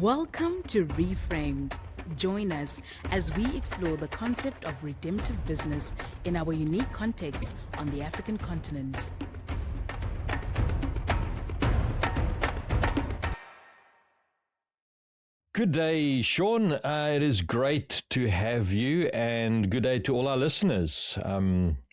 Welcome to Reframed. Join us as we explore the concept of redemptive business in our unique context on the African continent. Good day, Shawn. It is great to have you, and good day to all our listeners.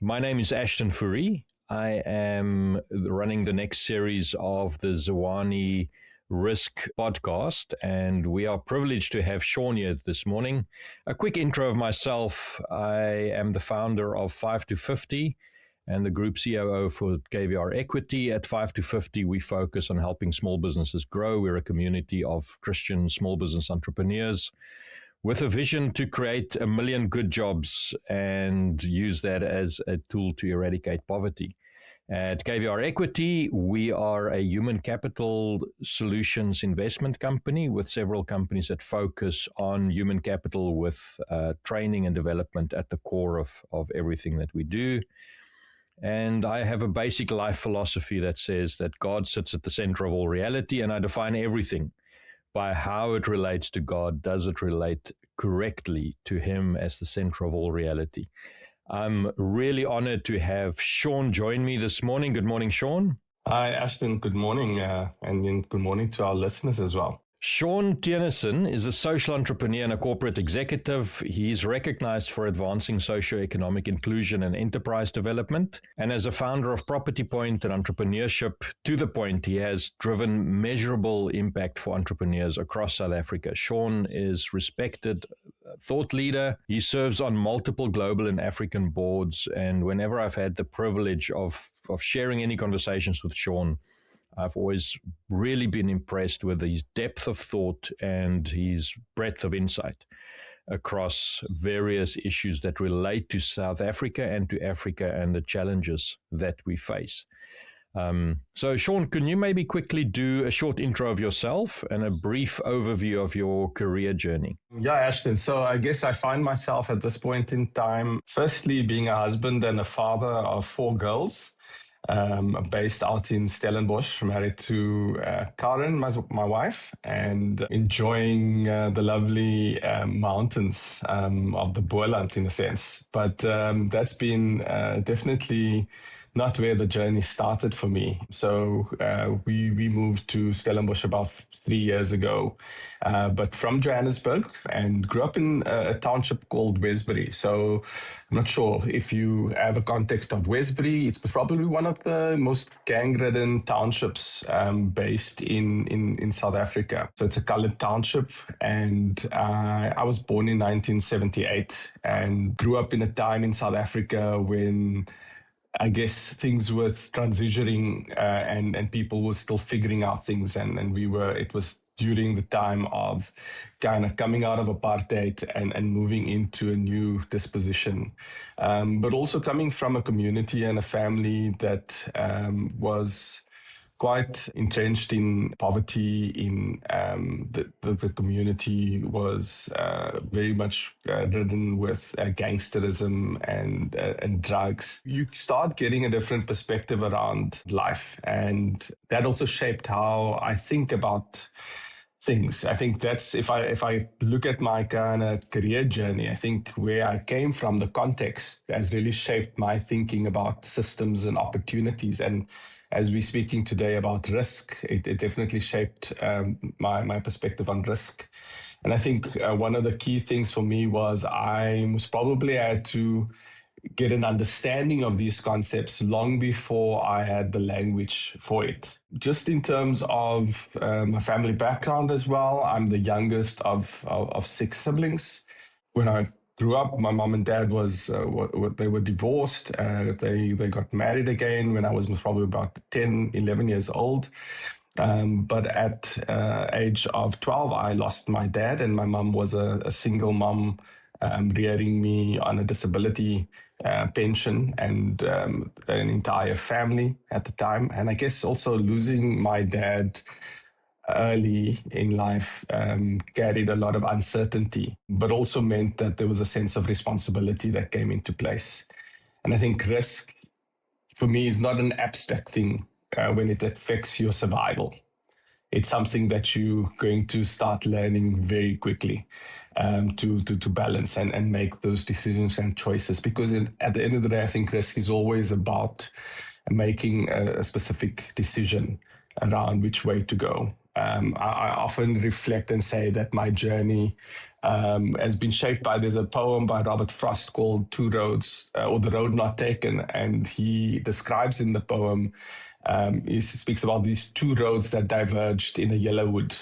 My name is Ashton Fourie. I am running the next series of the Zwane Risk podcast, and we are privileged to have Shawn here this morning. A quick intro of myself. I am the founder of 5 to 50 and the group COO for KVR Equity. At 5 to 50, we focus on helping small businesses grow. We're a community of Christian small business entrepreneurs with a vision to create 1 million good jobs and use that as a tool to eradicate poverty. At KVR Equity, we are a human capital solutions investment company with several companies that focus on human capital with training and development at the core of everything that we do. And I have a basic life philosophy that says that God sits at the center of all reality, and I define everything by how it relates to God. Does it relate correctly to Him as the center of all reality? I'm really honored to have Shawn join me this morning. Good morning, Shawn. Hi, Ashton. Good morning, and good morning to our listeners as well. Shawn Theunissen is a social entrepreneur and a corporate executive. He's recognized for advancing socioeconomic inclusion and enterprise development. And as a founder of Property Point and Entrepreneurship to the Point, he has driven measurable impact for entrepreneurs across South Africa. Shawn is respected thought leader. He serves on multiple global and African boards. And whenever I've had the privilege of sharing any conversations with Shawn, I've always really been impressed with his depth of thought and his breadth of insight across various issues that relate to South Africa and to Africa and the challenges that we face. So, Shawn, can you maybe quickly do a short intro of yourself and a brief overview of your career journey? Yeah, Ashton. So I guess I find myself at this point in time, firstly, being a husband and a father of 4 girls. Based out in Stellenbosch, married to Karen, my wife, and enjoying the lovely mountains of the Boland in a sense. But that's been definitely not where the journey started for me. So we moved to Stellenbosch about 3 years ago, but from Johannesburg, and grew up in a township called Westbury. So I'm not sure if you have a context of Westbury. It's probably one of the most gang-ridden townships based in South Africa. So it's a colored township, and I was born in 1978 and grew up in a time in South Africa when I guess things were transitioning and people were still figuring out things, and it was during the time of kind of coming out of apartheid and moving into a new disposition. But also coming from a community and a family that was quite entrenched in poverty. In the community was very much ridden with gangsterism and drugs. You start getting a different perspective around life, and that also shaped how I think about things. I think that's if I look at my kind of career journey, I think where I came from, the context has really shaped my thinking about systems and opportunities. And as we're speaking today about risk, it definitely shaped my perspective on risk. And I think one of the key things for me was I had to get an understanding of these concepts long before I had the language for it. Just in terms of my family background as well, I'm the youngest of 6 siblings. When I grew up, my mom and dad they were divorced. They got married again when I was probably about 10, 11 years old. But at age of 12, I lost my dad, and my mom was a single mom, rearing me on a disability pension and an entire family at the time. And I guess also losing my dad early in life carried a lot of uncertainty, but also meant that there was a sense of responsibility that came into place. And I think risk, for me, is not an abstract thing when it affects your survival. it's something that you're going to start learning very quickly to balance and make those decisions and choices. Because at the end of the day, I think risk is always about making a specific decision around which way to go. I often reflect and say that my journey has been shaped by, there's a poem by Robert Frost called Two Roads, or The Road Not Taken. And he describes in the poem, he speaks about these two roads that diverged in a yellow wood.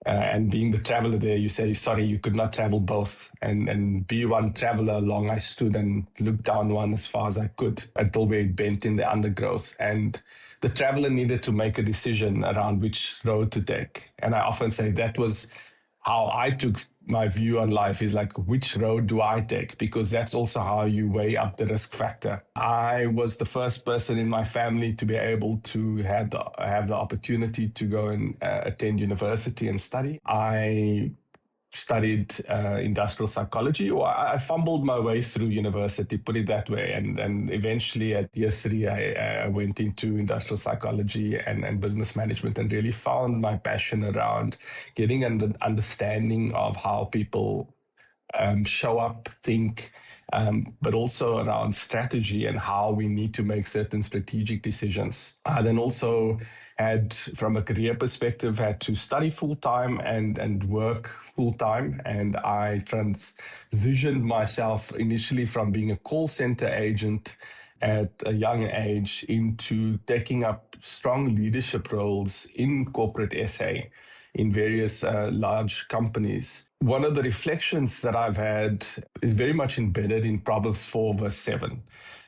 And being the traveler there, you say, sorry, you could not travel both. And be one traveler along, I stood and looked down one as far as I could until we bent in the undergrowth. And the traveler needed to make a decision around which road to take. And I often say that was how I took my view on life, is like, which road do I take? Because that's also how you weigh up the risk factor. I was the first person in my family to be able to have the opportunity to go and attend university and study. I studied industrial psychology, or I fumbled my way through university, put it that way. And eventually at year 3, I went into industrial psychology and business management, and really found my passion around getting an understanding of how people show up, think, but also around strategy and how we need to make certain strategic decisions. I then also had, from a career perspective, had to study full-time and work full-time. And I transitioned myself initially from being a call center agent at a young age into taking up strong leadership roles in corporate SA in various large companies. One of the reflections that I've had is very much embedded in Proverbs 4, verse 7.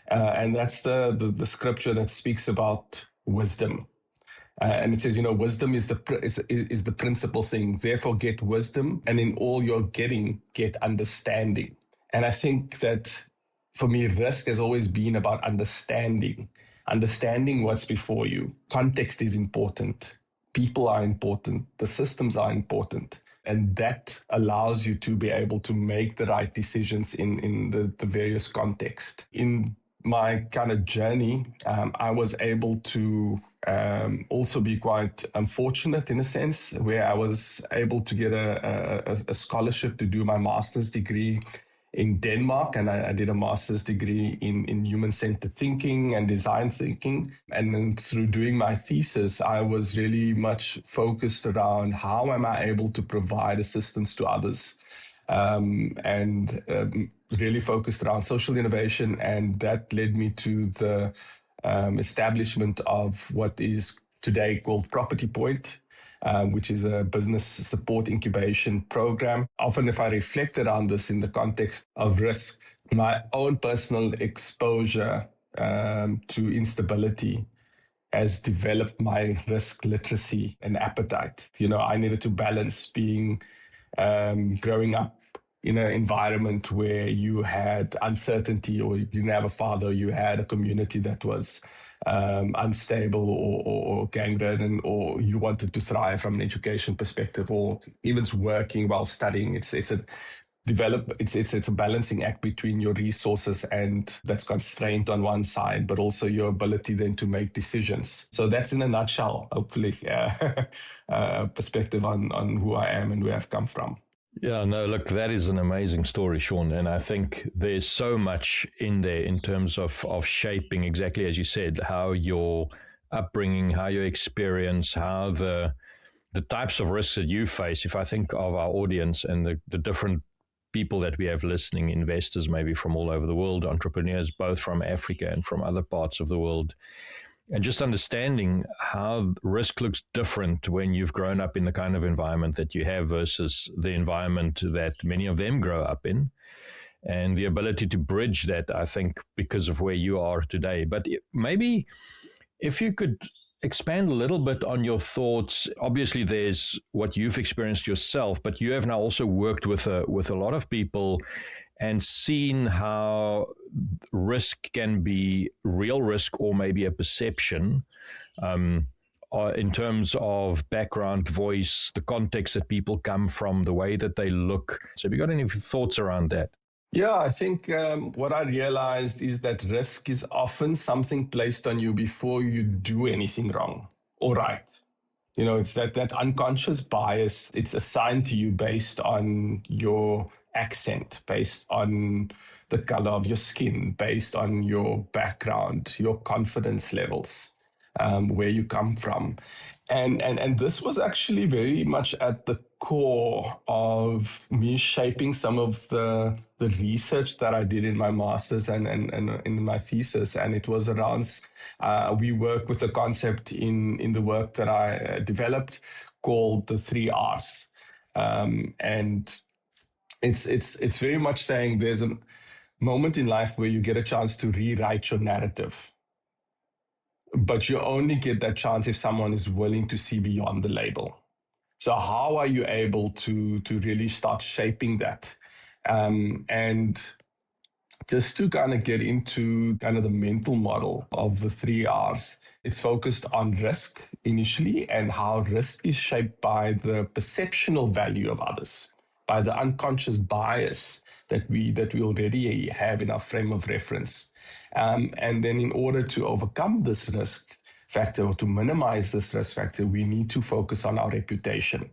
And that's the scripture that speaks about wisdom. And it says, wisdom is the principal thing. Therefore, get wisdom, and in all you're getting, get understanding. And I think that for me, risk has always been about understanding what's before you. Context is important. People are important. The systems are important. And that allows you to be able to make the right decisions in the various contexts. In my kind of journey, I was able to also be quite unfortunate in a sense, where I was able to get a scholarship to do my master's degree in Denmark, and I did a master's degree in human-centered thinking and design thinking. And then through doing my thesis, I was really much focused around how am I able to provide assistance to others, and really focused around social innovation. And that led me to the establishment of what is today called Property Point, which is a business support incubation program. Often, if I reflect around this in the context of risk, my own personal exposure to instability has developed my risk literacy and appetite. I needed to balance being growing up in an environment where you had uncertainty, or you didn't have a father, you had a community that was unstable or gang-ridden, or you wanted to thrive from an education perspective, or even working while studying. It's a balancing act between your resources and that's constrained on one side, but also your ability then to make decisions. So that's in a nutshell, hopefully, perspective on who I am and where I've come from. Yeah, no, look, that is an amazing story, Shawn. And I think there's so much in there in terms of shaping, exactly as you said, how your upbringing, how your experience, how the types of risks that you face. If I think of our audience and the different people that we have listening, investors maybe from all over the world, entrepreneurs, both from Africa and from other parts of the world, and just understanding how risk looks different when you've grown up in the kind of environment that you have versus the environment that many of them grow up in, and the ability to bridge that, I think, because of where you are today. But maybe if you could expand a little bit on your thoughts. Obviously, there's what you've experienced yourself, but you have now also worked with a lot of people and seen how risk can be real risk or maybe a perception in terms of background, voice, the context that people come from, the way that they look. So have you got any thoughts around that? Yeah, I think what I realized is that risk is often something placed on you before you do anything wrong or right. It's that unconscious bias. It's assigned to you based on your accent, based on the color of your skin, based on your background, your confidence levels, where you come from. And this was actually very much at the core of me shaping some of the research that I did in my master's and in my thesis. And it was around, we work with a concept in the work that I developed called the 3 Rs. And it's very much saying there's a moment in life where you get a chance to rewrite your narrative. But you only get that chance if someone is willing to see beyond the label. So how are you able to really start shaping that? And just to kind of get into kind of the mental model of the 3 Rs, it's focused on risk initially and how risk is shaped by the perceptual value of others, by the unconscious bias that we already have in our frame of reference. And then in order to overcome this risk factor or to minimize this risk factor, we need to focus on our reputation.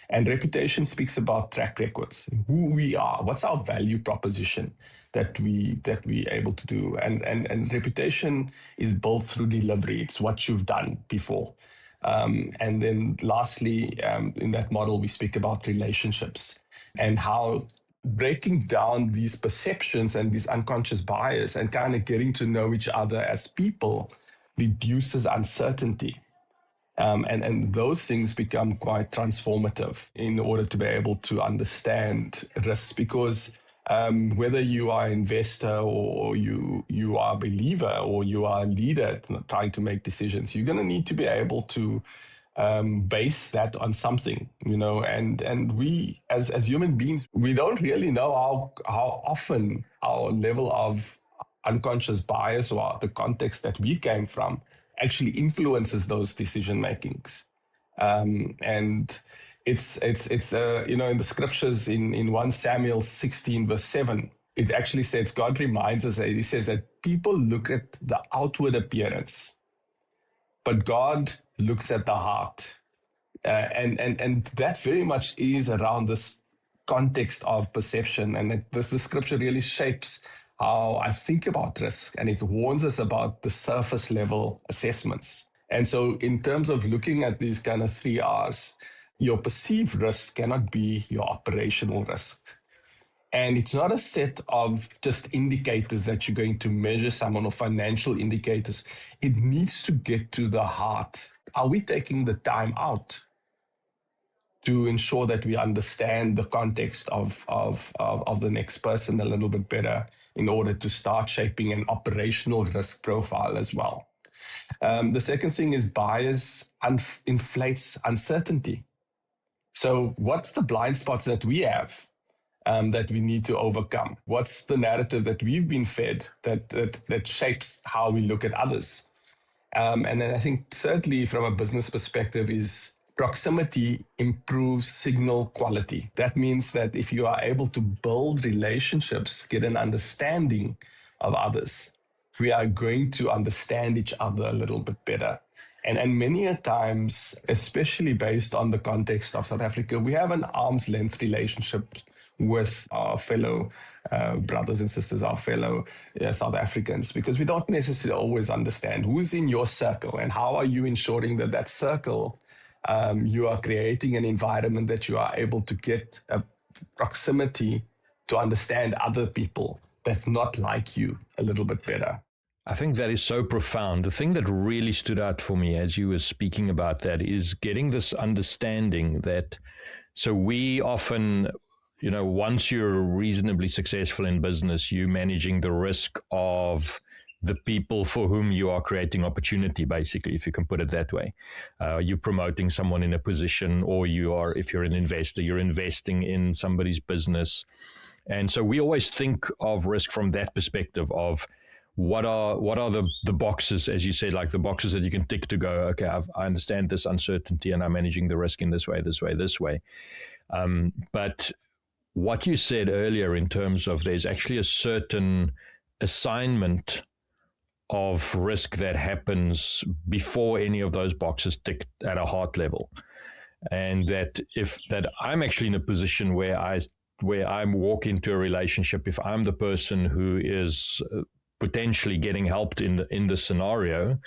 And reputation speaks about track records, who we are, what's our value proposition that we able to do. And reputation is built through delivery. It's what you've done before. And then lastly, in that model, we speak about relationships and how breaking down these perceptions and these unconscious bias and kind of getting to know each other as people reduces uncertainty. And those things become quite transformative in order to be able to understand risks, because whether you are an investor or you are a believer or you are a leader trying to make decisions, you're going to need to be able to base that on something, and we as human beings, we don't really know how often our level of unconscious bias or the context that we came from actually influences those decision makings. And it's in the scriptures in 1 Samuel 16 verse 7, it actually says, God reminds us, he says that people look at the outward appearance, but God looks at the heart. And that very much is around this context of perception. And the scripture really shapes how I think about risk. And it warns us about the surface level assessments. And so in terms of looking at these kind of 3 Rs, your perceived risk cannot be your operational risk. And it's not a set of just indicators that you're going to measure someone or financial indicators. It needs to get to the heart. Are we taking the time out to ensure that we understand the context of the next person a little bit better in order to start shaping an operational risk profile as well? The second thing is bias inflates uncertainty. So what's the blind spots that we have that we need to overcome? What's the narrative that we've been fed that shapes how we look at others? And then I think thirdly, from a business perspective, is proximity improves signal quality. That means that if you are able to build relationships, get an understanding of others, we are going to understand each other a little bit better. And many a times, especially based on the context of South Africa, we have an arm's length relationship with our fellow brothers and sisters, our fellow South Africans, because we don't necessarily always understand who's in your circle and how are you ensuring that circle, you are creating an environment that you are able to get a proximity to understand other people that's not like you a little bit better. I think that is so profound. The thing that really stood out for me as you were speaking about that is getting this understanding that, so we often, once you're reasonably successful in business, you're managing the risk of the people for whom you are creating opportunity, basically, if you can put it that way. You're promoting someone in a position, or if you're an investor, you're investing in somebody's business. And so we always think of risk from that perspective of, what are the boxes, as you said, like the boxes that you can tick to go, okay, I understand this uncertainty and I'm managing the risk in this way. But what you said earlier in terms of there's actually a certain assignment of risk that happens before any of those boxes tick at a heart level. And that I'm actually in a position where I walk into a relationship, if I'm the person who is potentially getting helped in the scenario,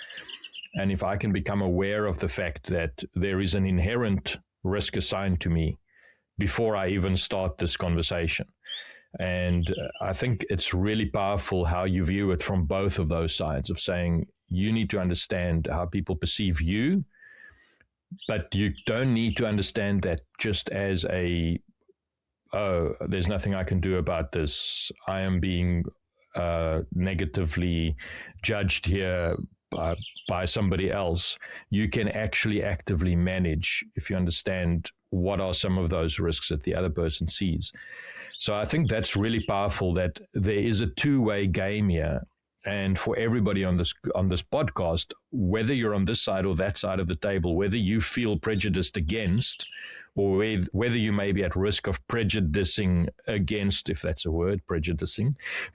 and if I can become aware of the fact that there is an inherent risk assigned to me before I even start this conversation. And I think it's really powerful how you view it from both of those sides, of saying you need to understand how people perceive you, but you don't need to understand that just as there's nothing I can do about this. I am being negatively judged here by somebody else. You can actually actively manage if you understand what are some of those risks that the other person sees. So I think that's really powerful, that there is a two-way game here. And for everybody on this podcast, whether you're on this side or that side of the table, whether you feel prejudiced against, or whether you may be at risk of prejudicing against, if that's a word,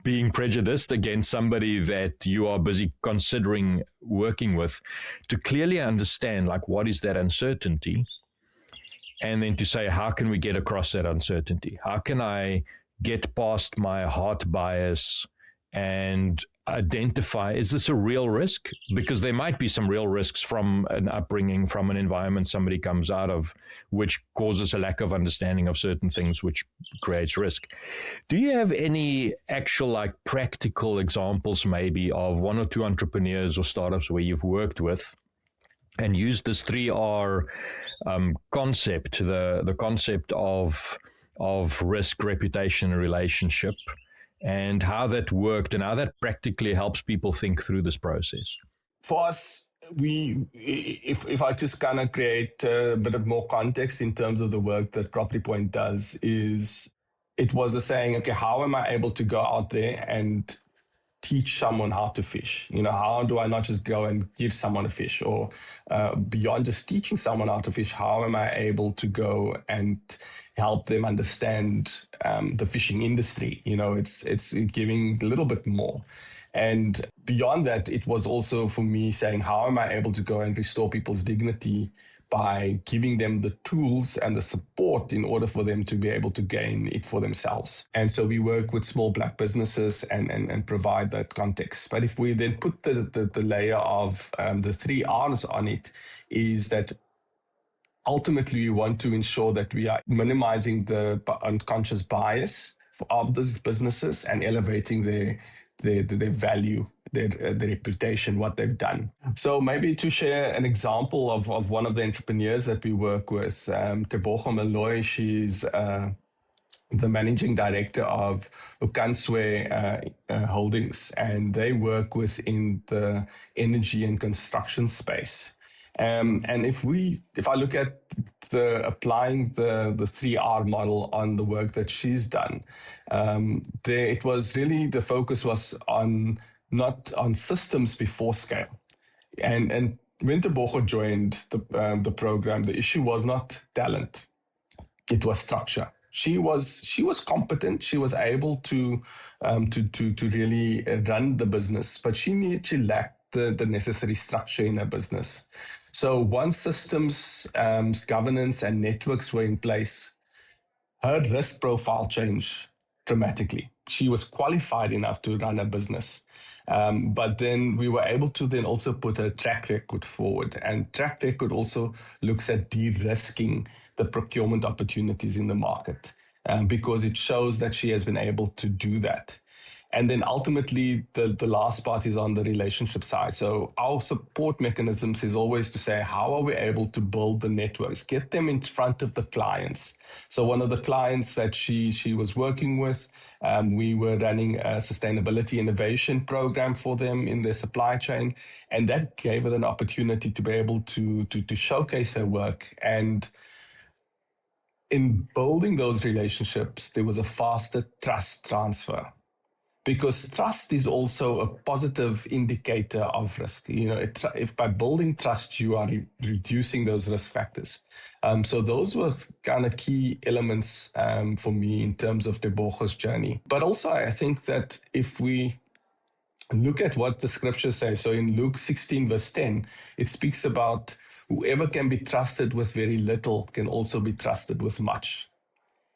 being prejudiced against somebody that you are busy considering working with, to clearly understand, like, what is that uncertainty? And then to say, how can we get across that uncertainty? How can I get past my heart bias and identify, is this a real risk? Because there might be some real risks from an upbringing, from an environment somebody comes out of, which causes a lack of understanding of certain things, which creates risk. Do you have any actual, like, practical examples maybe of one or two entrepreneurs or startups where you've worked with and used this 3R concept, the concept of risk, reputation, and relationship, and how that worked and how that practically helps people think through this process? For us, if I just kind of create a bit of more context in terms of the work that Property Point does, is it was a saying, okay, how am I able to go out there and teach someone how to fish? How do I not just go and give someone a fish, or beyond just teaching someone how to fish, how am I able to go and help them understand the fishing industry? It's giving a little bit more. And beyond that, it was also for me saying, how am I able to go and restore people's dignity by giving them the tools and the support in order for them to be able to gain it for themselves. And so we work with small Black businesses and provide that context. But if we then put the layer of the 3 R's on it, is that ultimately we want to ensure that we are minimizing the unconscious bias of these businesses and elevating their value, their reputation, what they've done. So maybe to share an example of one of the entrepreneurs that we work with, Tebogo Malloy, she's the managing director of Ukanswe Holdings, and they work within the energy and construction space. And if I look at applying the 3R model on the work that she's done, it was really, the focus was not on systems before scale. And when Tebogo joined the program, the issue was not talent; it was structure. She was competent. She was able to really run the business, but she lacked the necessary structure in her business. So once systems, governance, and networks were in place, her risk profile changed dramatically. She was qualified enough to run a business. But then we were able to then also put a track record forward. And track record also looks at de-risking the procurement opportunities in the market, because it shows that she has been able to do that. And then ultimately, the last part is on the relationship side. So our support mechanisms is always to say, how are we able to build the networks, get them in front of the clients? So one of the clients that she was working with, we were running a sustainability innovation program for them in their supply chain. And that gave her an opportunity to be able to showcase her work. And in building those relationships, there was a faster trust transfer. Because trust is also a positive indicator of risk. If by building trust, you are reducing those risk factors. So those were kind of key elements for me in terms of Tebogo's journey. But also, I think that if we look at what the scripture says. So in Luke 16, verse 10, it speaks about whoever can be trusted with very little can also be trusted with much.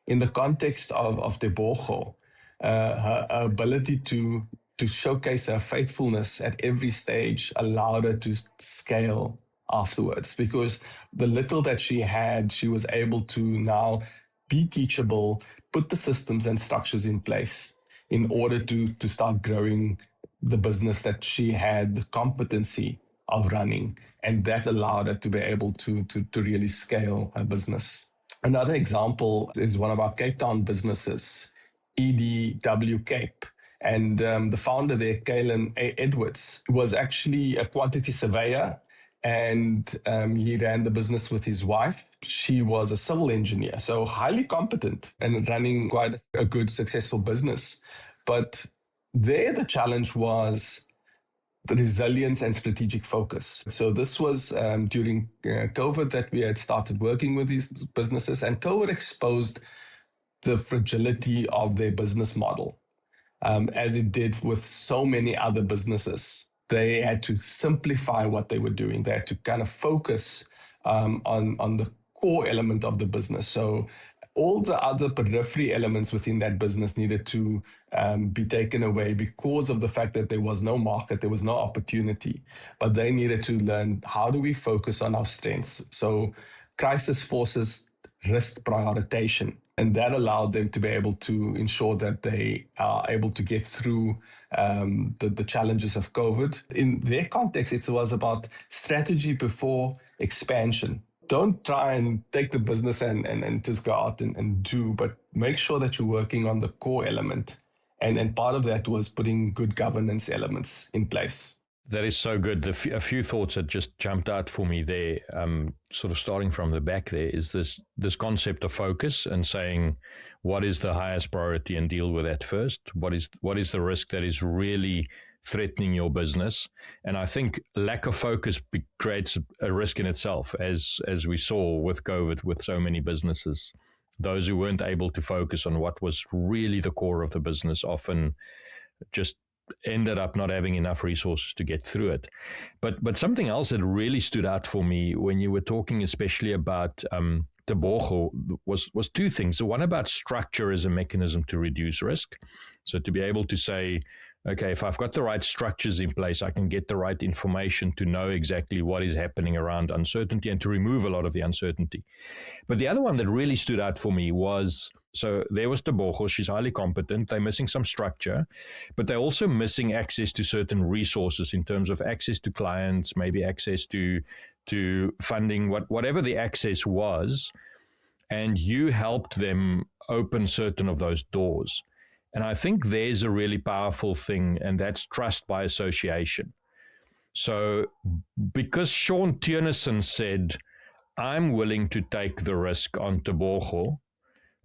In the context of Debogo, her ability to showcase her faithfulness at every stage allowed her to scale afterwards, because the little that she had, she was able to now be teachable, put the systems and structures in place in order to start growing the business that she had the competency of running. And that allowed her to be able to really scale her business. Another example is one of our Cape Town businesses, EDW Cape. And the founder there, Kalen Edwards, was actually a quantity surveyor, and he ran the business with his wife. She was a civil engineer, so highly competent and running quite a good, successful business. But there, the challenge was the resilience and strategic focus. So this was during COVID that we had started working with these businesses, and COVID exposed the fragility of their business model, as it did with so many other businesses. They had to simplify what they were doing. They had to kind of focus on the core element of the business. So all the other periphery elements within that business needed to be taken away because of the fact that there was no market, there was no opportunity. But they needed to learn, how do we focus on our strengths? So crisis forces risk prioritization. And that allowed them to be able to ensure that they are able to get through the challenges of COVID. In their context, it was about strategy before expansion. Don't try and take the business and just go out and do, but make sure that you're working on the core element. And part of that was putting good governance elements in place. That is so good. A few thoughts that just jumped out for me there, sort of starting from the back there, is this concept of focus and saying, what is the highest priority and deal with that first? What is the risk that is really threatening your business? And I think lack of focus creates a risk in itself, as we saw with COVID, with so many businesses. Those who weren't able to focus on what was really the core of the business often just ended up not having enough resources to get through it. But something else that really stood out for me when you were talking especially about Tebogo was two things. The one about structure as a mechanism to reduce risk. So to be able to say, okay, if I've got the right structures in place, I can get the right information to know exactly what is happening around uncertainty and to remove a lot of the uncertainty. But the other one that really stood out for me was, so there was Tebogo, she's highly competent, they're missing some structure, but they're also missing access to certain resources in terms of access to clients, maybe access to funding, whatever the access was, and you helped them open certain of those doors. And I think there's a really powerful thing, and that's trust by association. So because Shawn Theunissen said, I'm willing to take the risk on Tebogo,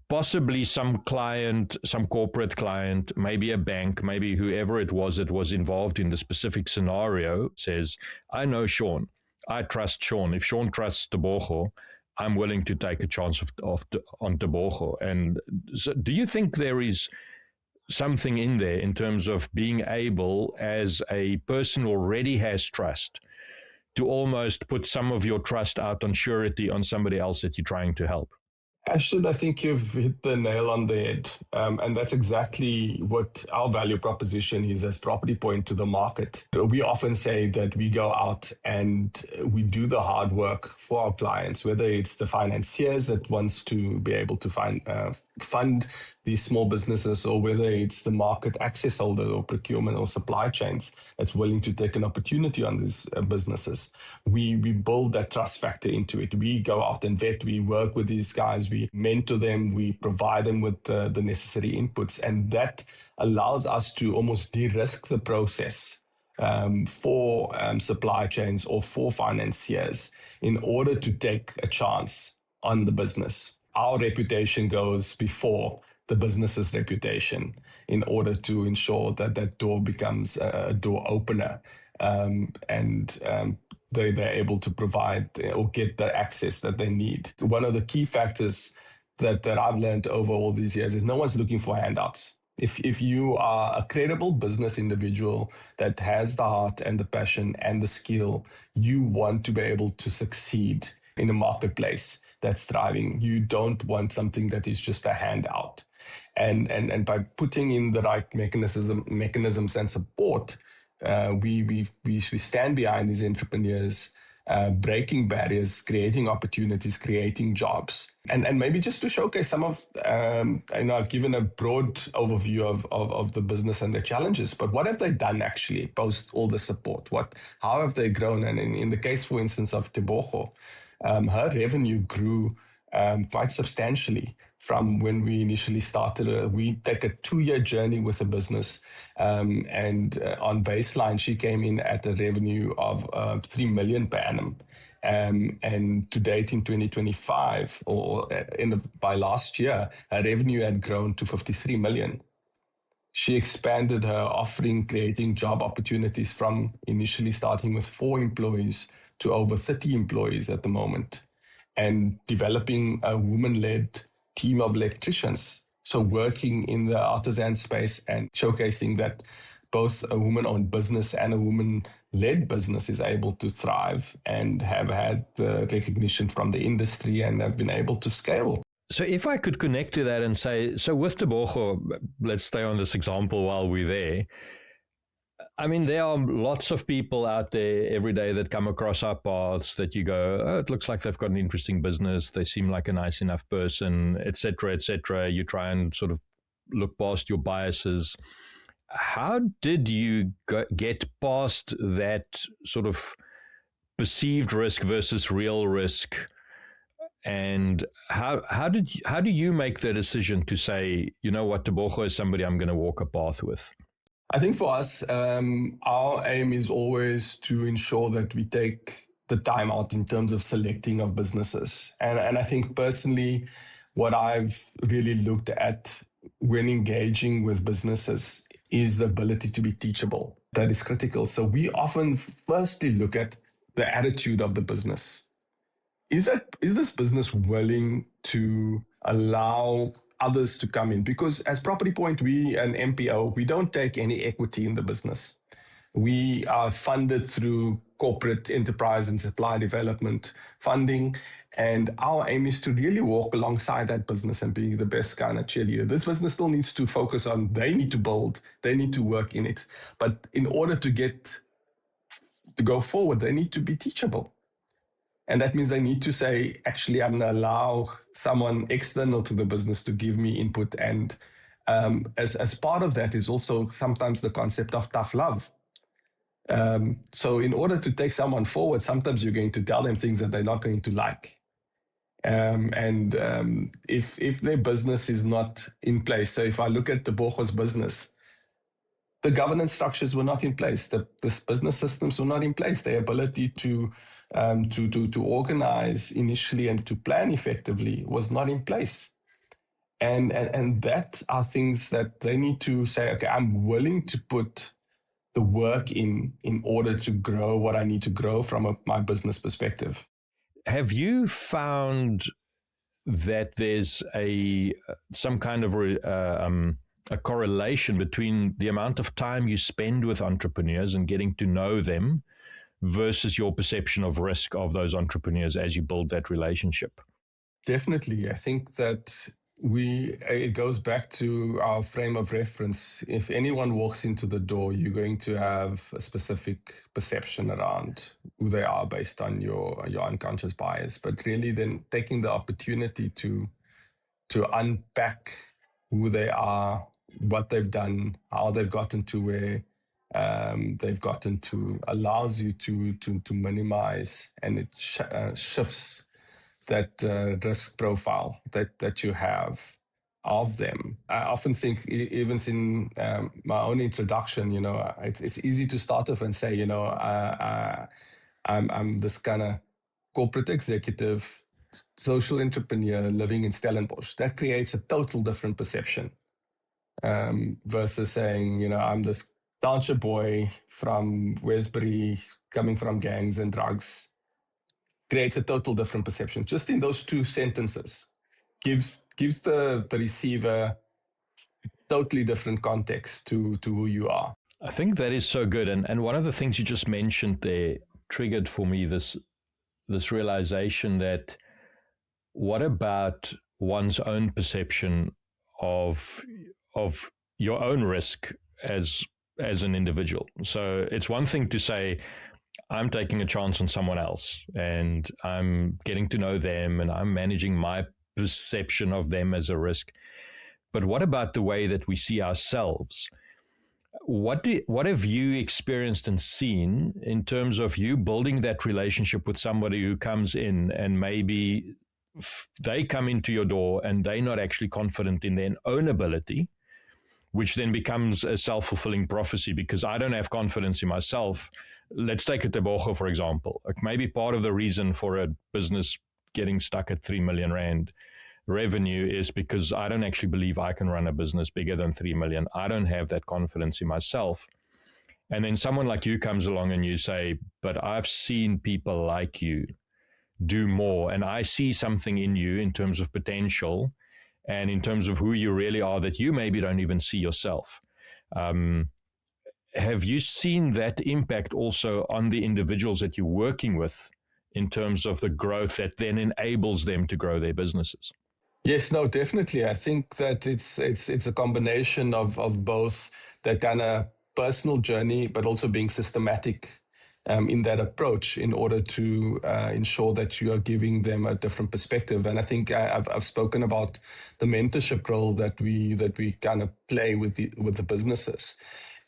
possibly some client, some corporate client, maybe a bank, maybe whoever it was that was involved in the specific scenario says, I know Shawn, I trust Shawn. If Shawn trusts Tebogo, I'm willing to take a chance on Tebogo. And so do you think there is something in there in terms of being able, as a person who already has trust, to almost put some of your trust out on surety on somebody else that you're trying to help? Ashton, I think you've hit the nail on the head. And that's exactly what our value proposition is as Property Point to the market. We often say that we go out and we do the hard work for our clients, whether it's the financiers that wants to be able to fund these small businesses, or whether it's the market access holder or procurement or supply chains that's willing to take an opportunity on these businesses. We build that trust factor into it. We go out and vet, we work with these guys, we mentor them, we provide them with the necessary inputs, and that allows us to almost de-risk the process for supply chains or for financiers in order to take a chance on the business. Our reputation goes before the business's reputation in order to ensure that that door becomes a door opener, and they're able to provide or get the access that they need. One of the key factors that I've learned over all these years is no one's looking for handouts. If you are a credible business individual that has the heart and the passion and the skill, you want to be able to succeed in a marketplace that's thriving. You don't want something that is just a handout. And by putting in the right mechanisms and support, we stand behind these entrepreneurs, breaking barriers, creating opportunities, creating jobs. And maybe just to showcase some of, I've given a broad overview of the business and the challenges, but what have they done actually post all the support? How have they grown? And in the case, for instance, of Tebogo, her revenue grew quite substantially from when we initially started. We take a 2-year journey with the business, and on baseline, she came in at a revenue of 3 million per annum. And to date in 2025, by last year, her revenue had grown to 53 million. She expanded her offering, creating job opportunities from initially starting with 4 employees to over 30 employees at the moment, and developing a woman-led team of electricians. So working in the artisan space and showcasing that both a woman-owned business and a woman-led business is able to thrive and have had the recognition from the industry and have been able to scale. So if I could connect to that and say, so with Tebogo, let's stay on this example while we're there. I mean, there are lots of people out there every day that come across our paths that you go, oh, it looks like they've got an interesting business. They seem like a nice enough person, et cetera, et cetera. You try and sort of look past your biases. How did you get past that sort of perceived risk versus real risk? And how do you make the decision to say, you know what, Tebogo is somebody I'm going to walk a path with? I think for us, our aim is always to ensure that we take the time out in terms of selecting of businesses. And I think personally, what I've really looked at when engaging with businesses is the ability to be teachable. That is critical. So we often firstly look at the attitude of the business. Is this business willing to allow others to come in? Because as Property Point, we an MPO, we don't take any equity in the business. We are funded through corporate enterprise and supply development funding. And our aim is to really walk alongside that business and be the best kind of cheerleader. This business still needs to focus on, they need to build, they need to work in it. But in order to go forward, they need to be teachable. And that means they need to say, actually, I'm going to allow someone external to the business to give me input. And as part of that is also sometimes the concept of tough love. So in order to take someone forward, sometimes you're going to tell them things that they're not going to like. If their business is not in place, so if I look at Tebogo's business, the governance structures were not in place. The business systems were not in place. Their ability to organize initially and to plan effectively was not in place. And that are things that they need to say, okay, I'm willing to put the work in order to grow what I need to grow from my business perspective. Have you found that there's some kind of a correlation between the amount of time you spend with entrepreneurs and getting to know them versus your perception of risk of those entrepreneurs as you build that relationship? Definitely. I think that it goes back to our frame of reference. If anyone walks into the door, you're going to have a specific perception around who they are based on your unconscious bias. But really then taking the opportunity to unpack who they are, what they've done, how they've gotten to where they've gotten to, allows you to minimize, and it shifts that risk profile that you have of them. I often think, even in my own introduction, it's easy to start off and say, I'm this kind of corporate executive, social entrepreneur living in Stellenbosch. That creates a total different perception versus saying, I'm this township boy from Westbury coming from gangs and drugs. Creates a total different perception. Just in those two sentences, gives the receiver totally different context to who you are. I think that is so good. And one of the things you just mentioned there triggered for me this realization that what about one's own perception of your own risk as an individual? So it's one thing to say, I'm taking a chance on someone else and I'm getting to know them and I'm managing my perception of them as a risk. But what about the way that we see ourselves? What have you experienced and seen in terms of you building that relationship with somebody who comes in and maybe they come into your door and they're not actually confident in their own ability, which then becomes a self-fulfilling prophecy because I don't have confidence in myself. Let's take a Tebogo, for example. Like maybe part of the reason for a business getting stuck at 3 million Rand revenue is because I don't actually believe I can run a business bigger than 3 million. I don't have that confidence in myself. And then someone like you comes along and you say, but I've seen people like you do more. And I see something in you in terms of potential and in terms of who you really are that you maybe don't even see yourself. Have you seen that impact also on the individuals that you're working with in terms of the growth that then enables them to grow their businesses? Yes, no, definitely. I think that it's a combination of both that kind of personal journey, but also being systematic in that approach in order to ensure that you are giving them a different perspective. And I think I've spoken about the mentorship role that we kind of play with the businesses.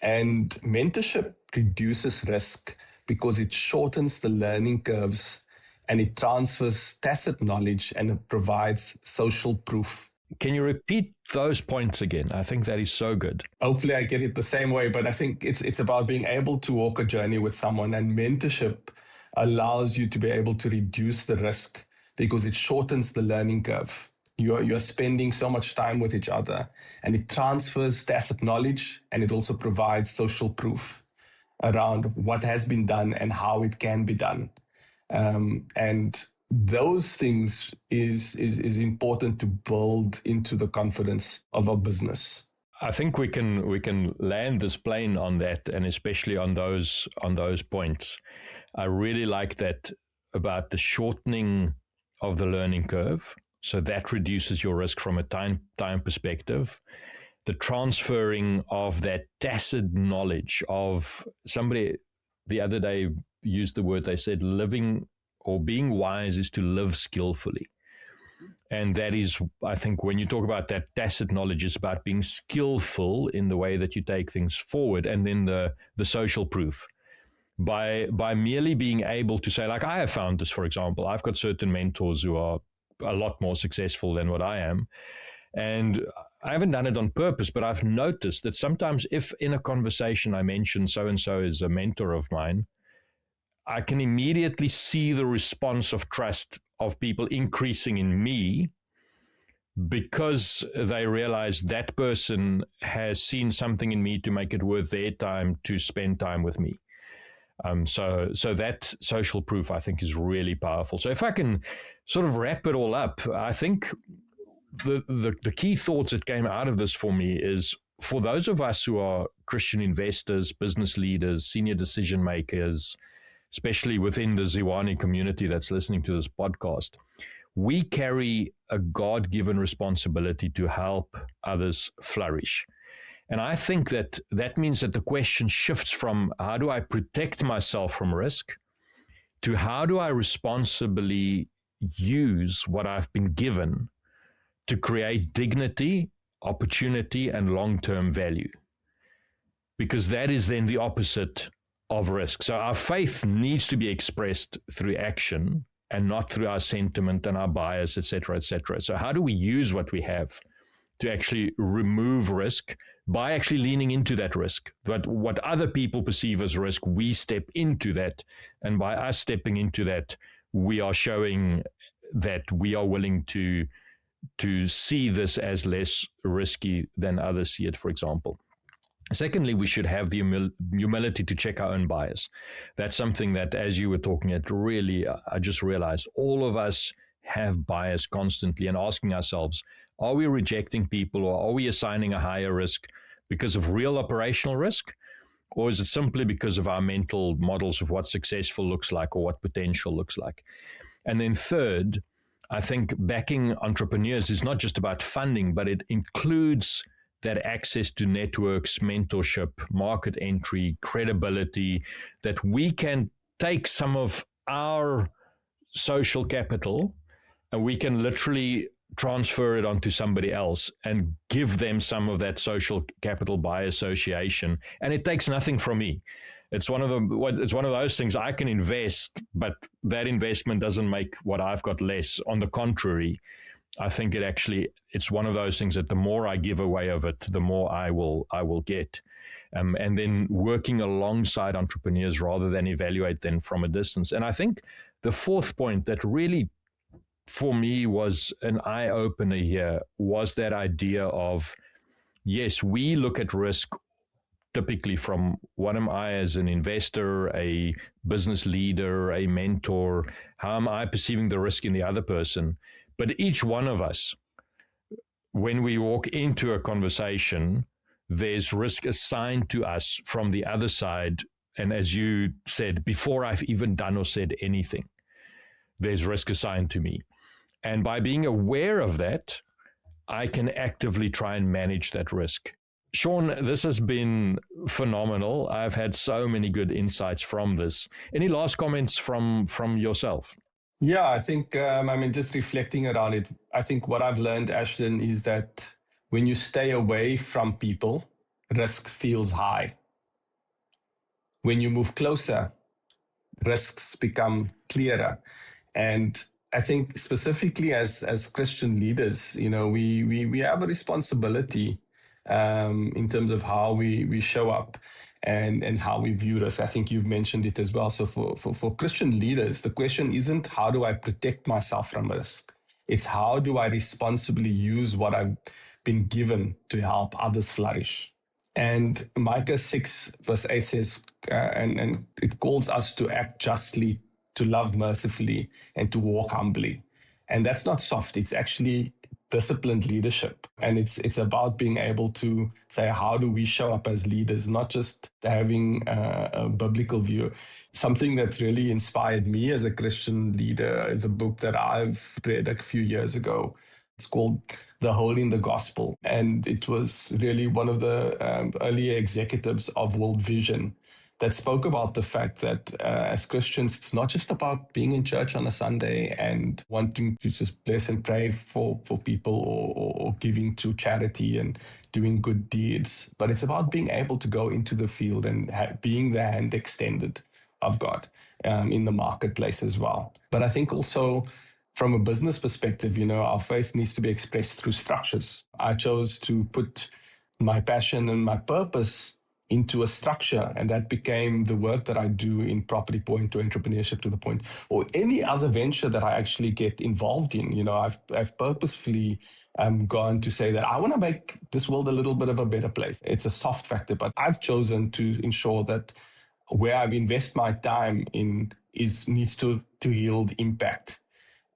And mentorship reduces risk because it shortens the learning curves and it transfers tacit knowledge and it provides social proof. Can you repeat those points again? I think that is so good. Hopefully I get it the same way, but I think it's about being able to walk a journey with someone, and mentorship allows you to be able to reduce the risk because it shortens the learning curve. You're spending so much time with each other, and it transfers tacit knowledge, and it also provides social proof around what has been done and how it can be done. And those things is important to build into the confidence of a business. I think we can land this plane on that, and especially on those points. I really like that about the shortening of the learning curve. So that reduces your risk from a time perspective. The transferring of that tacit knowledge of somebody the other day used the word, they said living or being wise is to live skillfully. And that is, I think, when you talk about that tacit knowledge, it's about being skillful in the way that you take things forward. And then the social proof. By merely being able to say, like I have found this, for example, I've got certain mentors who are a lot more successful than what I am. And I haven't done it on purpose, but I've noticed that sometimes if in a conversation I mention so-and-so is a mentor of mine, I can immediately see the response of trust of people increasing in me because they realize that person has seen something in me to make it worth their time to spend time with me. So that social proof, I think, is really powerful. So if I can sort of wrap it all up, I think the key thoughts that came out of this for me is for those of us who are Christian investors, business leaders, senior decision makers, especially within the Ziwani community that's listening to this podcast, we carry a God-given responsibility to help others flourish. And I think that means that the question shifts from how do I protect myself from risk to how do I responsibly use what I've been given to create dignity, opportunity, and long-term value. Because that is then the opposite of risk. So our faith needs to be expressed through action and not through our sentiment and our bias, et cetera, et cetera. So how do we use what we have to actually remove risk by actually leaning into that risk? But what other people perceive as risk, we step into that. And by us stepping into that, we are showing that we are willing to see this as less risky than others see it, for example. Secondly, we should have the humility to check our own bias. That's something that, as you were talking, it really, I just realized all of us have bias constantly and asking ourselves, are we rejecting people or are we assigning a higher risk because of real operational risk? Or is it simply because of our mental models of what successful looks like or what potential looks like? And then third, I think backing entrepreneurs is not just about funding, but it includes that access to networks, mentorship, market entry, credibility, that we can take some of our social capital and we can literally transfer it onto somebody else and give them some of that social capital by association. And it takes nothing from me. It's one of those things I can invest, but that investment doesn't make what I've got less. On the contrary, I think it's one of those things that the more I give away of it, the more I will get. And then working alongside entrepreneurs rather than evaluate them from a distance. And I think the fourth point that really, for me, was an eye-opener here was that idea of, yes, we look at risk typically from what am I as an investor, a business leader, a mentor, how am I perceiving the risk in the other person? But each one of us, when we walk into a conversation, there's risk assigned to us from the other side. And as you said, before I've even done or said anything, there's risk assigned to me. And by being aware of that, I can actively try and manage that risk. Shawn, this has been phenomenal. I've had so many good insights from this. Any last comments from yourself? Yeah, I think, just reflecting around it, I think what I've learned, Ashton, is that when you stay away from people, risk feels high. When you move closer, risks become clearer. And I think specifically as Christian leaders, we have a responsibility in terms of how we show up and how we view risk. I think you've mentioned it as well. So for Christian leaders, the question isn't how do I protect myself from risk? It's how do I responsibly use what I've been given to help others flourish? And Micah 6 verse 8 says, and it calls us to act justly, to love mercifully, and to walk humbly. And that's not soft. It's actually disciplined leadership. And it's about being able to say, how do we show up as leaders, not just having a biblical view. Something that really inspired me as a Christian leader is a book that I've read a few years ago. It's called The Hole in the Gospel. And it was really one of the earlier executives of World Vision that spoke about the fact that as Christians, it's not just about being in church on a Sunday and wanting to just bless and pray for people or giving to charity and doing good deeds, but it's about being able to go into the field and being the hand extended of God in the marketplace as well. But I think also from a business perspective, our faith needs to be expressed through structures. I chose to put my passion and my purpose into a structure, and that became the work that I do in Property Point to Entrepreneurship to the Point, or any other venture that I actually get involved in. I've purposefully gone to say that I want to make this world a little bit of a better place. It's a soft factor, but I've chosen to ensure that where I've invested my time in needs to yield impact.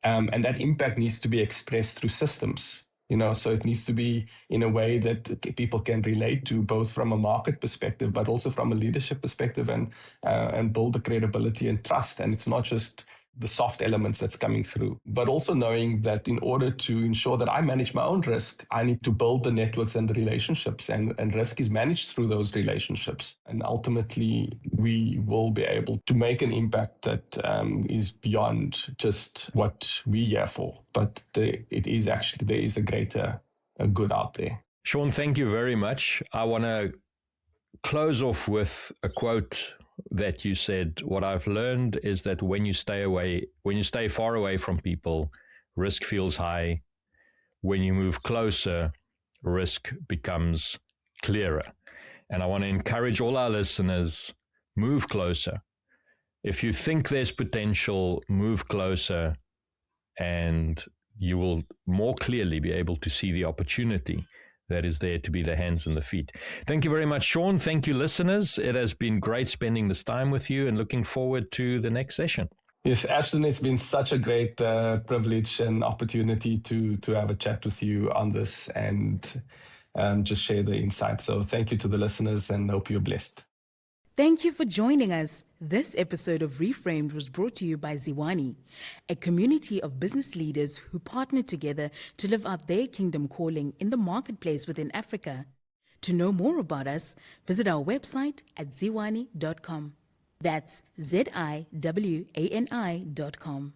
And that impact needs to be expressed through systems. So it needs to be in a way that people can relate to, both from a market perspective, but also from a leadership perspective, and build the credibility and trust. And it's not just the soft elements that's coming through, but also knowing that in order to ensure that I manage my own risk, I need to build the networks and the relationships, and risk is managed through those relationships. And ultimately, we will be able to make an impact that is beyond just what we're here for. But there is a greater good out there. Shawn, thank you very much. I want to close off with a quote that you said. What I've learned is that when you stay far away from people, risk feels high. When you move closer, risk becomes clearer. And I want to encourage all our listeners, move closer. If you think there's potential, move closer, and you will more clearly be able to see the opportunity that is there to be the hands and the feet. Thank you very much, Shawn. Thank you, listeners. It has been great spending this time with you and looking forward to the next session. Yes, Ashton, it's been such a great privilege and opportunity to have a chat with you on this and just share the insights. So thank you to the listeners and hope you're blessed. Thank you for joining us. This episode of Reframed was brought to you by Ziwani, a community of business leaders who partner together to live out their kingdom calling in the marketplace within Africa. To know more about us, visit our website at ziwani.com. That's ZIWANI.com.